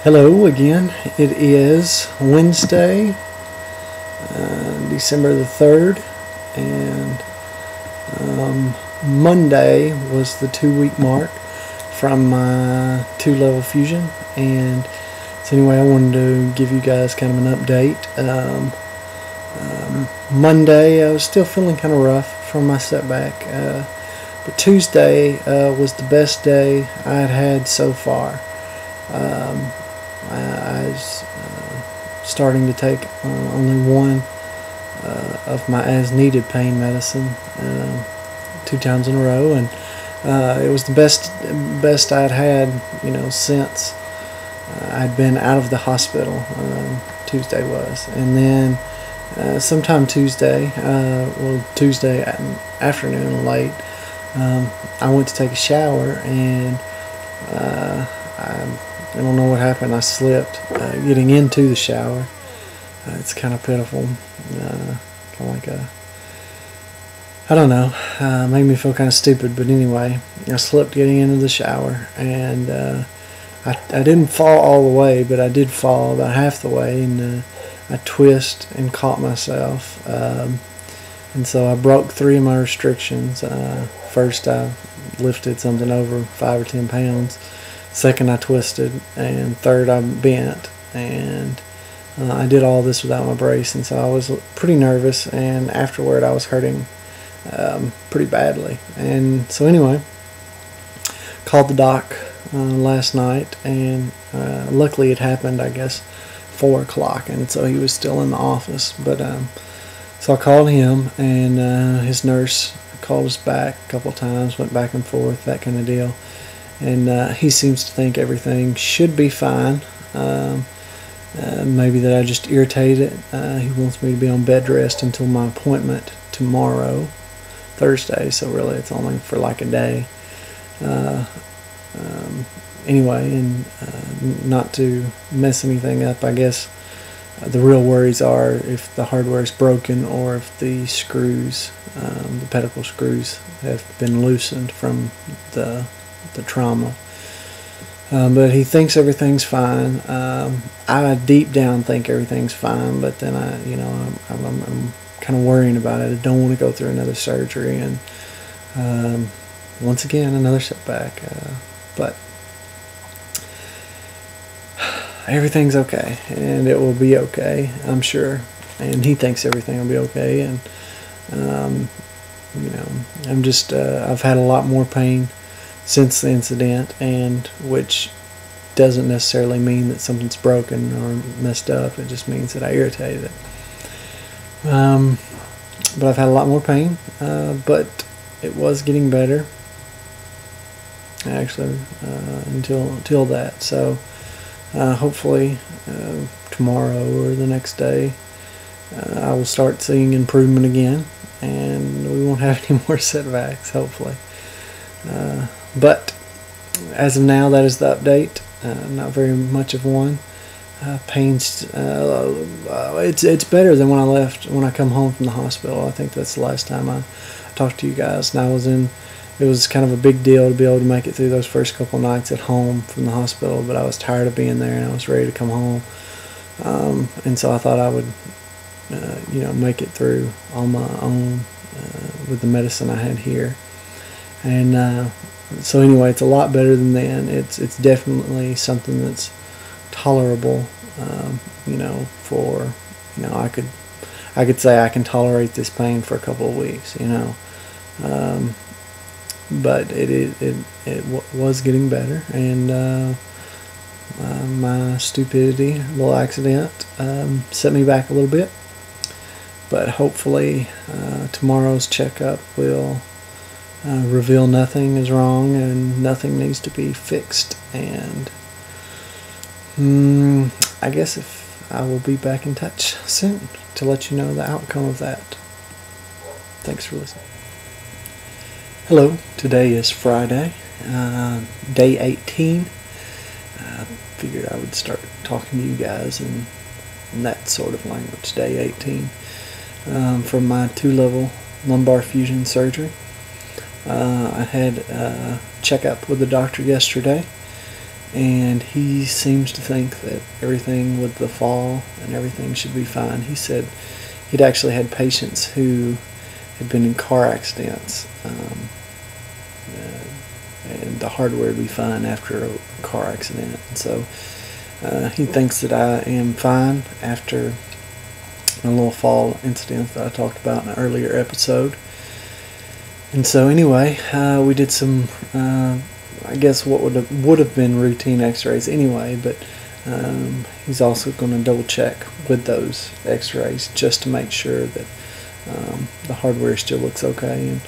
Hello again. It is Wednesday, December the 3rd, and Monday was the 2-week mark from my 2-level fusion. And so anyway, I wanted to give you guys kind of an update. Monday, I was still feeling kind of rough from my setback, but Tuesday was the best day I had had so far. I was starting to take only one of my as-needed pain medicine 2 times in a row, and it was the best I'd had, since I'd been out of the hospital. Tuesday was, and then sometime Tuesday afternoon late, I went to take a shower, and I don't know what happened. I slipped getting into the shower. It's kind of pitiful. Kind of like I don't know. Made me feel kind of stupid. But anyway, I slipped getting into the shower, and I didn't fall all the way, but I did fall about half the way, and I twisted and caught myself. And so I broke 3 of my restrictions. First, I lifted something over 5 or 10 pounds. Second, I twisted, and third, I bent, and I did all this without my brace, and so I was pretty nervous, and afterward I was hurting pretty badly. And so anyway, called the doc last night, and luckily it happened, I guess, 4 o'clock, and so he was still in the office. But so I called him, and his nurse called us back a couple times, went back and forth, that kind of deal. And he seems to think everything should be fine. Maybe that I just irritated. He wants me to be on bed rest until my appointment tomorrow, Thursday. So really, it's only for like a day. Anyway, and not to mess anything up, I guess the real worries are if the hardware is broken or if the screws, the pedicle screws, have been loosened from the trauma. But he thinks everything's fine. I deep down think everything's fine, but then I'm kind of worrying about it. I don't want to go through another surgery, and once again another setback. But everything's okay, and it will be okay, I'm sure. And he thinks everything will be okay, and I'm just I've had a lot more pain since the incident, and which doesn't necessarily mean that something's broken or messed up. It just means that I irritated it. But I've had a lot more pain, but it was getting better actually until that. So hopefully tomorrow or the next day I will start seeing improvement again, and we won't have any more setbacks, hopefully. But as of now, that is the update. Not very much of one. Pain's it's better than when I come home from the hospital. I think that's the last time I talked to you guys. And it was kind of a big deal to be able to make it through those first couple nights at home from the hospital. But I was tired of being there, and I was ready to come home. And so I thought I would, make it through on my own with the medicine I had here. And so anyway, it's a lot better than then. It's definitely something that's tolerable. I could say I can tolerate this pain for a couple of weeks. But it was getting better, and my stupidity, little accident, set me back a little bit. But hopefully tomorrow's checkup will reveal nothing is wrong and nothing needs to be fixed. And I guess I will be back in touch soon to let you know the outcome of that. Thanks for listening. Hello, today is Friday, day 18. I figured I would start talking to you guys in that sort of language, day 18, from my 2-level lumbar fusion surgery. I had a checkup with the doctor yesterday, and he seems to think that everything with the fall and everything should be fine. He said he'd actually had patients who had been in car accidents, and the hardware would be fine after a car accident. And so he thinks that I am fine after a little fall incident that I talked about in an earlier episode. And so anyway, we did some, I guess what would have been routine x-rays anyway, but he's also going to double check with those x-rays just to make sure that the hardware still looks okay, and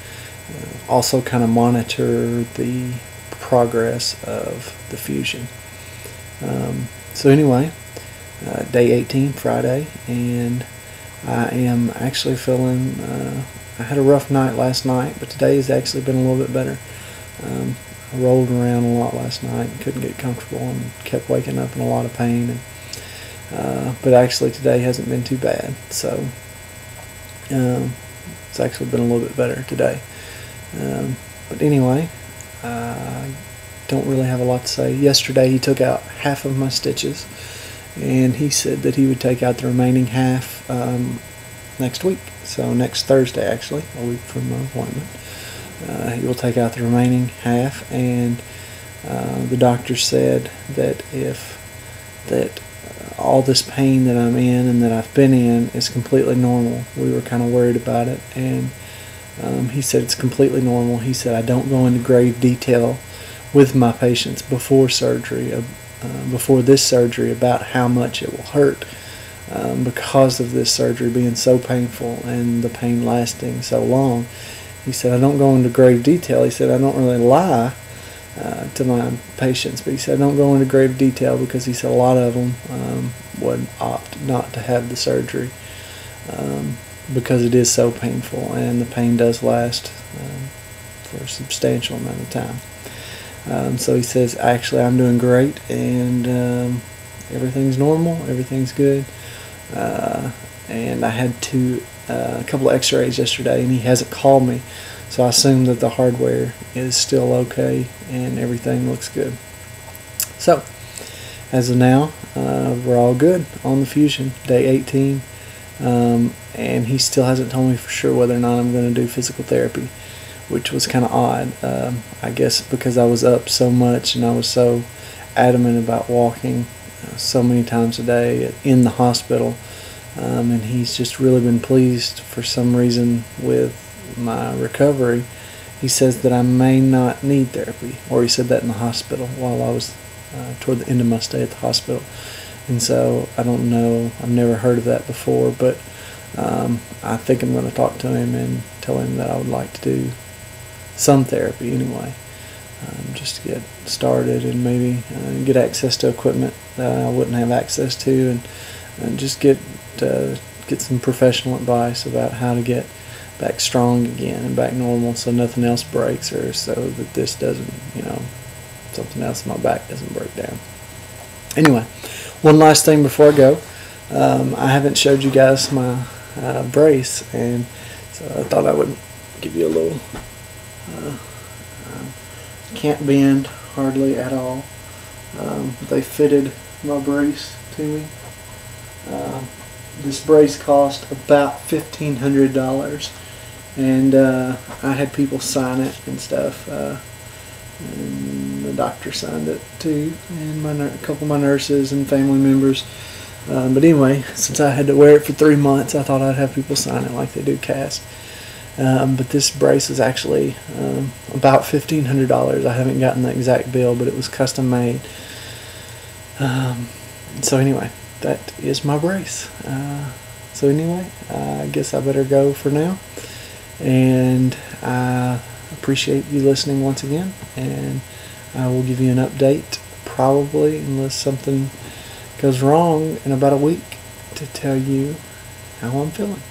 also kind of monitor the progress of the fusion. So anyway, day 18, Friday, and I am actually feeling, I had a rough night last night, but today has actually been a little bit better. I rolled around a lot last night and couldn't get comfortable and kept waking up in a lot of pain, and but actually today hasn't been too bad, so it's actually been a little bit better today. But anyway, I don't really have a lot to say. Yesterday he took out half of my stitches, and he said that he would take out the remaining half next week. So next Thursday, actually, a week from my appointment. He will take out the remaining half, and the doctor said that all this pain that I'm in and that I've been in is completely normal. We were kind of worried about it, and he said it's completely normal. He said I don't go into grave detail with my patients before surgery, before this surgery, about how much it will hurt because of this surgery being so painful and the pain lasting so long. He said I don't go into grave detail. He said I don't really lie to my patients, but he said I don't go into grave detail because he said a lot of them would opt not to have the surgery because it is so painful, and the pain does last for a substantial amount of time. So he says actually I'm doing great, and everything's normal, everything's good, and I had a couple of x-rays yesterday, and he hasn't called me, so I assume that the hardware is still okay and everything looks good. So as of now, we're all good on the fusion, day 18, and he still hasn't told me for sure whether or not I'm going to do physical therapy, which was kind of odd. I guess because I was up so much and I was so adamant about walking so many times a day in the hospital, and he's just really been pleased for some reason with my recovery. He says that I may not need therapy, or he said that in the hospital while I was toward the end of my stay at the hospital. And so I don't know, I've never heard of that before, but I think I'm going to talk to him and tell him that I would like to do some therapy anyway, just to get started and maybe get access to equipment that I wouldn't have access to, and just get some professional advice about how to get back strong again and back normal, so nothing else breaks, or so that this doesn't, something else in my back doesn't break down. Anyway, one last thing before I go. I haven't showed you guys my brace, and so I thought I would give you a little. Can't bend hardly at all. They fitted my brace to me. This brace cost about $1,500, and I had people sign it and stuff. And the doctor signed it too, and a couple of my nurses and family members. But anyway, since I had to wear it for 3 months, I thought I'd have people sign it like they do cast. But this brace is actually about $1,500. I haven't gotten the exact bill, but it was custom made. So anyway, that is my brace. So anyway, I guess I better go for now. And I appreciate you listening once again. And I will give you an update, probably, unless something goes wrong, in about a week, to tell you how I'm feeling.